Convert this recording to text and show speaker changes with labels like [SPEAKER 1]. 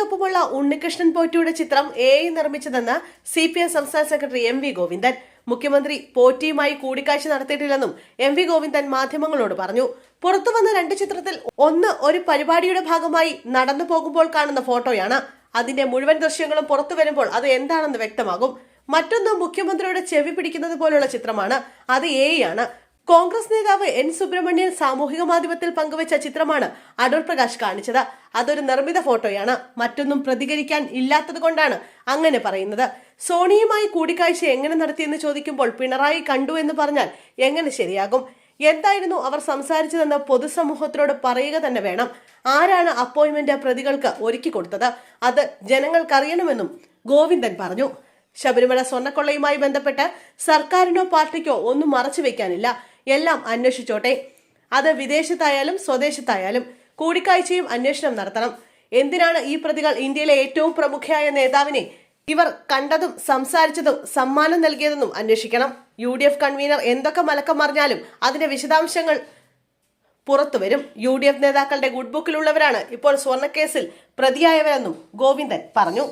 [SPEAKER 1] മോദിക്കൊപ്പമുള്ള ഉണ്ണികൃഷ്ണൻ പോറ്റിയുടെ ചിത്രം AI നിർമ്മിച്ചതെന്ന് CPM സംസ്ഥാന secretary MV Govindan. മുഖ്യമന്ത്രി പോറ്റിയുമായി കൂടിക്കാഴ്ച നടത്തിയിട്ടില്ലെന്നും MV ഗോവിന്ദൻ മാധ്യമങ്ങളോട് പറഞ്ഞു. പുറത്തുവന്ന 2 ചിത്രത്തിൽ ഒന്ന് ഒരു പരിപാടിയുടെ ഭാഗമായി നടന്നു പോകുമ്പോൾ കാണുന്ന ഫോട്ടോയാണ്. അതിന്റെ മുഴുവൻ ദൃശ്യങ്ങളും പുറത്തു വരുമ്പോൾ അത് എന്താണെന്ന് വ്യക്തമാകും. മറ്റൊന്ന് മുഖ്യമന്ത്രിയുടെ ചെവി പിടിക്കുന്നത് പോലുള്ള ചിത്രമാണ്. അത് AI ആണ്. കോൺഗ്രസ് നേതാവ് N സുബ്രഹ്മണ്യൻ സാമൂഹിക മാധ്യമത്തിൽ പങ്കുവച്ച ചിത്രമാണ് അടൂർ പ്രകാശ് കാണിച്ചത്. അതൊരു നിർമ്മിത ഫോട്ടോയാണ്. മറ്റൊന്നും പ്രതികരിക്കാൻ ഇല്ലാത്തത് കൊണ്ടാണ് അങ്ങനെ പറയുന്നത്. സോണിയുമായി കൂടിക്കാഴ്ച എങ്ങനെ നടത്തിയെന്ന് ചോദിക്കുമ്പോൾ പിണറായി കണ്ടു എന്ന് പറഞ്ഞാൽ എങ്ങനെ ശരിയാകും? എന്തായിരുന്നു അവർ സംസാരിച്ചതെന്ന് പൊതുസമൂഹത്തിനോട് പറയുക തന്നെ വേണം. ആരാണ് അപ്പോയിന്റ്മെന്റ് പ്രതികൾക്ക് ഒരുക്കി കൊടുത്തത്? അത് ജനങ്ങൾക്കറിയണമെന്നും ഗോവിന്ദൻ പറഞ്ഞു. ശബരിമല സ്വർണ്ണക്കൊള്ളയുമായി ബന്ധപ്പെട്ട് സർക്കാരിനോ പാർട്ടിക്കോ ഒന്നും മറച്ചു വെക്കാനില്ല. എല്ലാം അന്വേഷിച്ചോട്ടെ. അത് വിദേശത്തായാലും സ്വദേശത്തായാലും കൂടിക്കാഴ്ചയും അന്വേഷണം നടത്തണം. എന്തിനാണ് ഈ പ്രതികൾ ഇന്ത്യയിലെ ഏറ്റവും പ്രമുഖയായ നേതാവിനെ ഇവർ കണ്ടതും സംസാരിച്ചതും സമ്മാനം നൽകിയതെന്നും അന്വേഷിക്കണം. UDF കൺവീനർ എന്തൊക്കെ മലക്കം മറിഞ്ഞാലും അതിന്റെ വിശദാംശങ്ങൾ പുറത്തുവരും. UDF നേതാക്കളുടെ ഗുഡ് ബുക്കിലുള്ളവരാണ് ഇപ്പോൾ സ്വർണ്ണക്കേസിൽ പ്രതിയായവരെന്നും ഗോവിന്ദൻ പറഞ്ഞു.